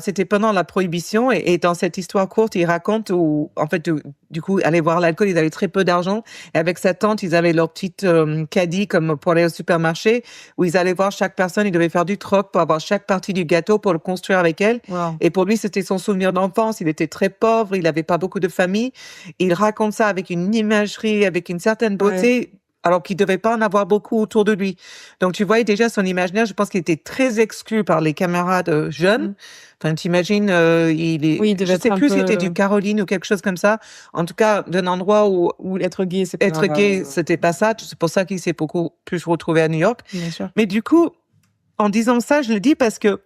C'était pendant la prohibition et dans cette histoire courte, il raconte où, en fait, du coup, aller voir l'alcool, ils avaient très peu d'argent. Et avec sa tante, ils avaient leur petite caddie comme pour aller au supermarché où ils allaient voir chaque personne, ils devaient faire du troc pour avoir chaque partie du gâteau pour le construire avec elle.
Wow.
Et pour lui, c'était son souvenir d'enfance. Il était très pauvre, il n'avait pas beaucoup de famille. Il raconte ça avec une imagerie, avec une certaine beauté. Ouais. Alors qu'il devait pas en avoir beaucoup autour de lui. Donc, tu voyais déjà son imaginaire. Je pense qu'il était très exclu par les camarades jeunes. Enfin, t'imagines, je sais plus s'il était du Caroline ou quelque chose comme ça. En tout cas, d'un endroit où
être gay,
c'était pas ça. C'est pour ça qu'il s'est beaucoup plus retrouvé à New York.
Bien sûr.
Mais du coup, en disant ça, je le dis parce que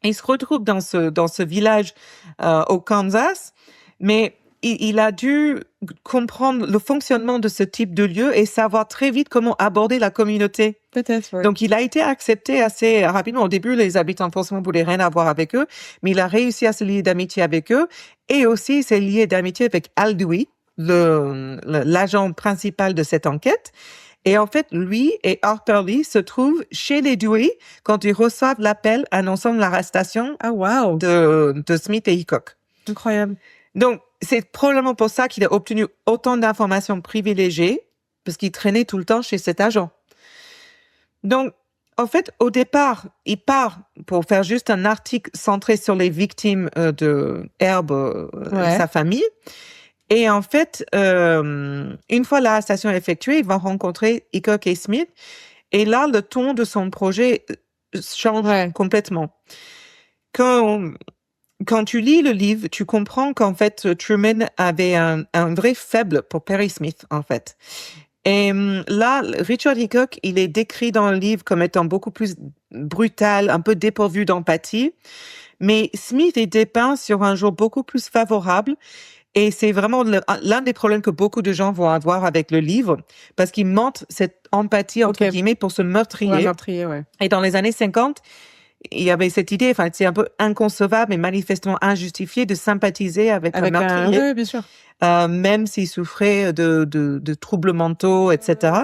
il se retrouve dans ce village au Kansas, mais il a dû comprendre le fonctionnement de ce type de lieu et savoir très vite comment aborder la communauté.
Peut-être, oui.
Donc, il a été accepté assez rapidement. Au début, les habitants forcément voulaient rien avoir avec eux, mais il a réussi à se lier d'amitié avec eux et aussi il s'est lié d'amitié avec Al Dewey, l'agent principal de cette enquête. Et en fait, lui et Harper Lee se trouvent chez les Dewey quand ils reçoivent l'appel annonçant l'arrestation de Smith et Hickok.
Incroyable.
Donc, c'est probablement pour ça qu'il a obtenu autant d'informations privilégiées, parce qu'il traînait tout le temps chez cet agent. Donc, en fait, au départ, il part pour faire juste un article centré sur les victimes de Herb et sa famille. Et en fait, une fois l'arrestation effectuée, il va rencontrer Hickok et Smith. Et là, le ton de son projet change complètement. Quand tu lis le livre, tu comprends qu'en fait, Truman avait un vrai faible pour Perry Smith, en fait. Et là, Richard Hickok, il est décrit dans le livre comme étant beaucoup plus brutal, un peu dépourvu d'empathie. Mais Smith est dépeint sur un jour beaucoup plus favorable. Et c'est vraiment l'un des problèmes que beaucoup de gens vont avoir avec le livre, parce qu'il montre cette empathie, entre guillemets, pour ce meurtrier. Et dans les années 50, il y avait cette idée, enfin, c'est un peu inconcevable et manifestement injustifié de sympathiser avec un meurtrier.
Oui, bien sûr.
Même s'il souffrait de troubles mentaux, etc.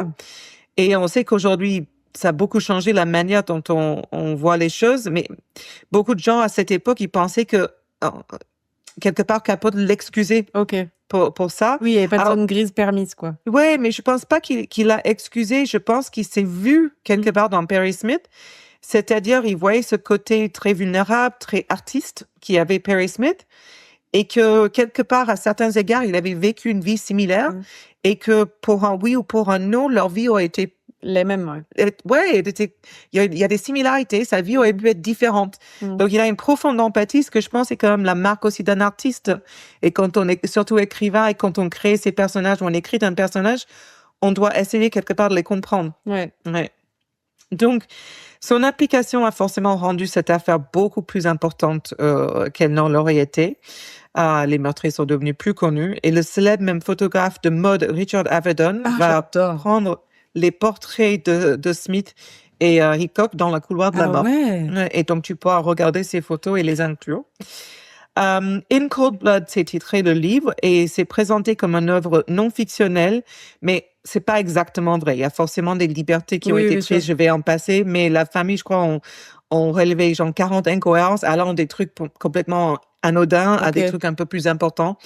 Et on sait qu'aujourd'hui, ça a beaucoup changé la manière dont on voit les choses, mais beaucoup de gens à cette époque, ils pensaient que quelque part, Capote l'excusait
Ok.
pour ça.
Oui, il n'y avait pas de
Alors,
zone grise permise, quoi.
Ouais, mais je pense pas qu'il a excusé. Je pense qu'il s'est vu quelque part dans Perry Smith. C'est-à-dire, il voyait ce côté très vulnérable, très artiste qui avait Perry Smith, et que quelque part, à certains égards, il avait vécu une vie similaire, et que pour un oui ou pour un non, leur vie aurait été
les mêmes, ouais.
Ouais, il y a des similarités. Sa vie aurait pu être différente. Donc, il a une profonde empathie, ce que je pense est quand même la marque aussi d'un artiste. Et quand on est surtout écrivain et quand on crée ces personnages, ou on écrit un personnage, on doit essayer quelque part de les comprendre.
Ouais.
Donc, son application a forcément rendu cette affaire beaucoup plus importante qu'elle n'en l'aurait été. Les meurtriers sont devenus plus connus. Et le célèbre même photographe de mode Richard Avedon va prendre les portraits de Smith et Hickok dans le couloir de la mort.
Ouais.
Et donc, tu pourras regarder ces photos et les inclure. In Cold Blood, c'est titré le livre et c'est présenté comme une œuvre non fictionnelle, mais c'est pas exactement vrai. Il y a forcément des libertés qui ont été prises, je vais en passer, mais la famille, je crois, ont relevé genre 40 incohérences, allant des trucs complètement anodins à des trucs un peu plus importants.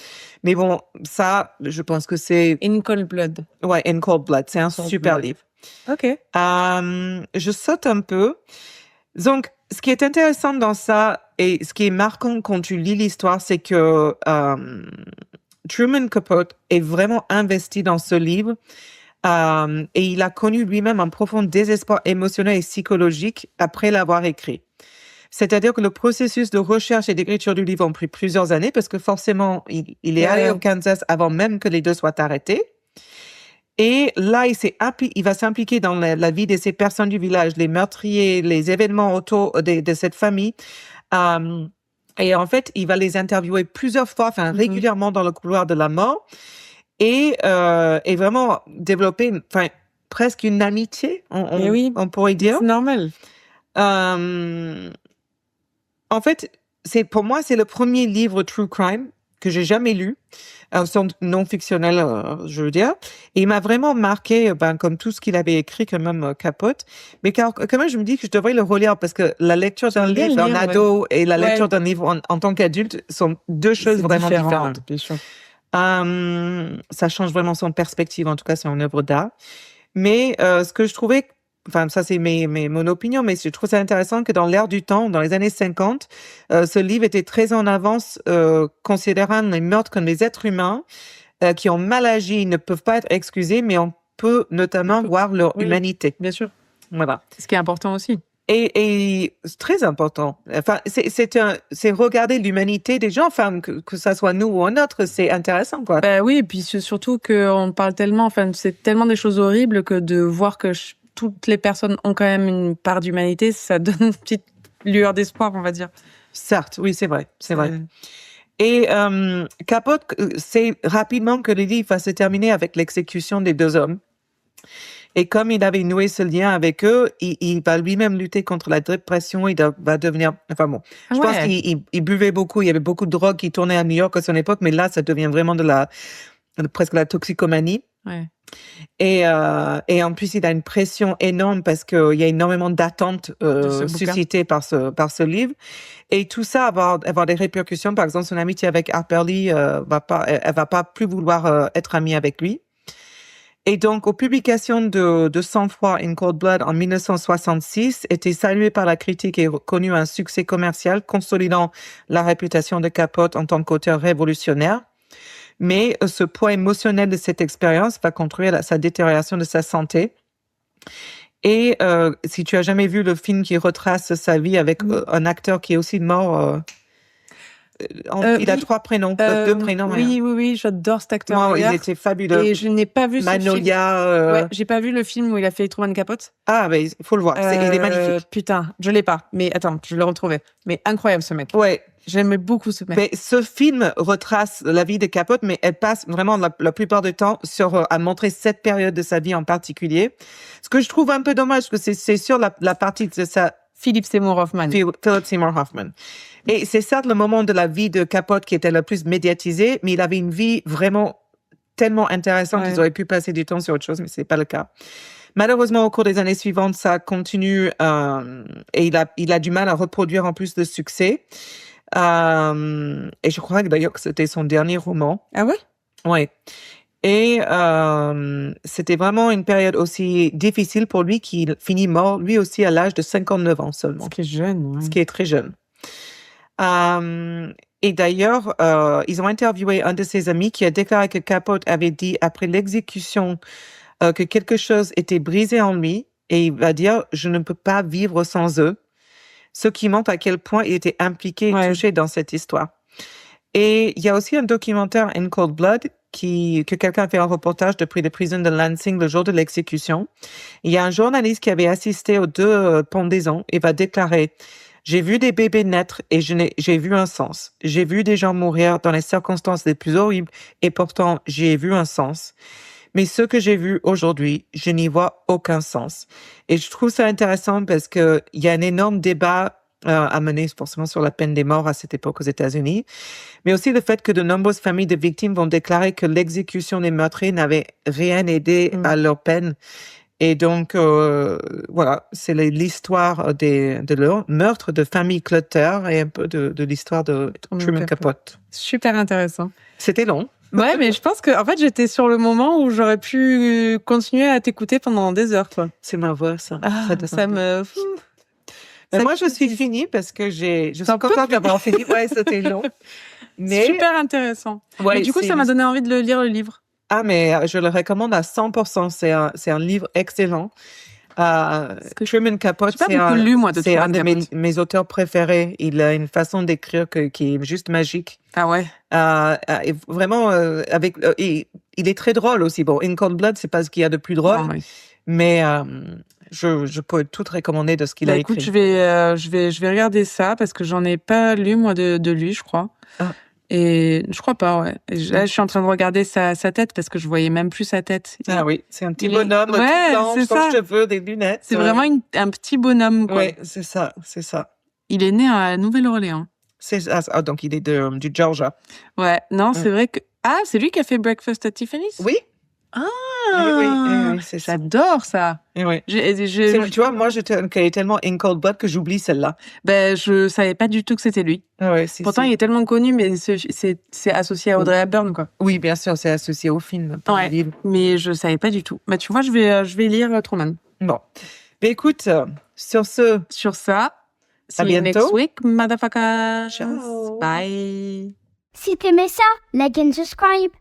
Mais bon, ça, je pense que c'est...
In Cold Blood.
Ouais, In Cold Blood, c'est un super livre.
Ok.
Je saute un peu. Donc, ce qui est intéressant dans ça et ce qui est marquant quand tu lis l'histoire, c'est que Truman Capote est vraiment investi dans ce livre et il a connu lui-même un profond désespoir émotionnel et psychologique après l'avoir écrit. C'est-à-dire que le processus de recherche et d'écriture du livre a pris plusieurs années parce que forcément, il est allé au Kansas avant même que les deux soient arrêtés. Et là, il va s'impliquer dans la vie de ces personnes du village, les meurtriers, les événements autour de cette famille. Et en fait, il va les interviewer plusieurs fois, régulièrement dans le couloir de la mort. Et vraiment développer, presque une amitié, on pourrait dire.
C'est normal.
En fait, pour moi, c'est le premier livre true crime que j'ai jamais lu, non fictionnel, je veux dire. Et il m'a vraiment marqué, comme tout ce qu'il avait écrit, quand même, Capote. Mais quand même, je me dis que je devrais le relire parce que la lecture d'un livre en ado et la lecture d'un livre en tant qu'adulte sont deux choses vraiment différentes. Ça change vraiment son perspective, en tout cas, sur une œuvre d'art. Mais ce que je trouvais, ça c'est mon opinion, mais je trouve ça intéressant que dans l'ère du temps, dans les années 50, ce livre était très en avance, considérant les meurtres comme des êtres humains qui ont mal agi, ils ne peuvent pas être excusés, mais on peut notamment voir leur humanité.
Bien sûr.
Voilà.
Ce qui est important aussi.
Et c'est très important. C'est regarder l'humanité des gens, que ça soit nous ou un autre, c'est intéressant, quoi.
Oui, et puis surtout qu'on parle tellement, c'est tellement des choses horribles que de voir que toutes les personnes ont quand même une part d'humanité, ça donne une petite lueur d'espoir, on va dire.
Certes, oui, c'est vrai. Et Capote sait rapidement que le livre va se terminer avec l'exécution des deux hommes. Et comme il avait noué ce lien avec eux, il va lui-même lutter contre la dépression. Il va devenir... je pense qu'il buvait beaucoup. Il y avait beaucoup de drogue qui tournait à New York à son époque, mais là, ça devient vraiment presque la toxicomanie.
Ouais.
Et en plus, il a une pression énorme parce qu'il y a énormément d'attentes suscitées par ce livre. Et tout ça va avoir des répercussions. Par exemple, son amitié avec Harper Lee, elle va pas plus vouloir être amie avec lui. Et donc, aux publications de Sang-Froid in Cold Blood en 1966, était salué par la critique et connu un succès commercial, consolidant la réputation de Capote en tant qu'auteur révolutionnaire. Mais ce poids émotionnel de cette expérience va contribuer à sa détérioration de sa santé. Et si tu as jamais vu le film qui retrace sa vie avec un acteur qui est aussi mort... il a 3 prénoms, 2 prénoms.
Oui, j'adore cet acteur.
Wow, il était fabuleux.
Et je n'ai pas vu
Magnolia.
Ouais, j'ai pas vu le film où il a fait Truman Capote.
Ah, mais il faut le voir. Il est magnifique.
Putain, je l'ai pas. Mais attends, je le retrouvais. Mais incroyable ce mec.
Ouais.
J'aimais beaucoup ce mec.
Mais ce film retrace la vie de Capote, mais elle passe vraiment la plupart du temps à montrer cette période de sa vie en particulier. Ce que je trouve un peu dommage, parce que c'est sur la partie de sa...
Philip Seymour Hoffman.
Philip Seymour Hoffman. Et c'est ça le moment de la vie de Capote qui était le plus médiatisé, mais il avait une vie vraiment tellement intéressante qu'ils auraient pu passer du temps sur autre chose, mais c'est pas le cas. Malheureusement, au cours des années suivantes, ça continue et il a du mal à reproduire en plus de succès. Et je crois que d'ailleurs que c'était son dernier roman.
Ah ouais?
Ouais. Et c'était vraiment une période aussi difficile pour lui qu'il finit mort, lui aussi, à l'âge de 59 ans seulement.
Ce qui est jeune.
Ce qui est très jeune. Et d'ailleurs, ils ont interviewé un de ses amis qui a déclaré que Capote avait dit après l'exécution que quelque chose était brisé en lui et il va dire « je ne peux pas vivre sans eux », ce qui montre à quel point il était impliqué et touché dans cette histoire. Et il y a aussi un documentaire In Cold Blood que quelqu'un a fait un reportage depuis la prison de Lansing le jour de l'exécution. Il y a un journaliste qui avait assisté aux 2 pendaisons et va déclarer « J'ai vu des bébés naître et j'ai vu un sens. J'ai vu des gens mourir dans les circonstances les plus horribles et pourtant j'y ai vu un sens. Mais ce que j'ai vu aujourd'hui, je n'y vois aucun sens. » Et je trouve ça intéressant parce que il y a un énorme débat à mener forcément sur la peine des morts à cette époque aux États-Unis, mais aussi le fait que de nombreuses familles de victimes vont déclarer que l'exécution des meurtriers n'avait rien aidé à leur peine. Et donc, voilà, c'est l'histoire de leur meurtre de famille Clutter et un peu de l'histoire de Truman Capote.
Super intéressant.
C'était long.
Ouais, mais je pense que, en fait, j'étais sur le moment où j'aurais pu continuer à t'écouter pendant des heures, quoi.
C'est ma voix, ça.
Ah, ça me...
Mais moi, je suis finie parce que je suis contente d'avoir fini. Ouais, c'était long. Mais...
Super intéressant.
Ouais,
mais du coup, ça m'a donné envie de lire le livre.
Ah, mais je le recommande à 100%. C'est un livre excellent. Truman Capote, c'est un de mes auteurs préférés. Il a une façon d'écrire qui est juste magique.
Ah ouais.
Et vraiment, il est très drôle aussi. Bon, In Cold Blood, c'est pas ce qu'il y a de plus drôle. Ah, oui. Mais je peux tout recommander de ce qu'il a écrit.
Écoute, je vais regarder ça parce que j'en ai pas lu, moi, de lui, je crois. Ah. Et je crois pas, ouais. Là, je suis en train de regarder sa tête parce que je voyais même plus sa tête.
Ah oui, c'est un petit bonhomme, tout blanc, sans cheveux, des lunettes.
C'est vraiment un petit bonhomme, quoi.
Oui, c'est ça.
Il est né à Nouvelle-Orléans.
Donc il est du Georgia.
Ouais, non, c'est vrai que... Ah, c'est lui qui a fait Breakfast at Tiffany's?
Oui.
Ah,
oui, c'est ça.
J'adore ça.
Oui. Tu vois, moi, j'étais tellement In Cold Blood que j'oublie celle-là.
Ben, je savais pas du tout que c'était lui.
Ah ouais,
pourtant, il est tellement connu, mais c'est associé à Audrey Hepburn, quoi.
Oui, bien sûr, c'est associé au film.
Ouais, livre. Mais je savais pas du tout. Mais tu vois, je vais lire Truman.
Bon. Mais écoute, sur ça.
See you next week, motherfucker.
Ciao.
Bye.
Si t'aimais ça, like and subscribe.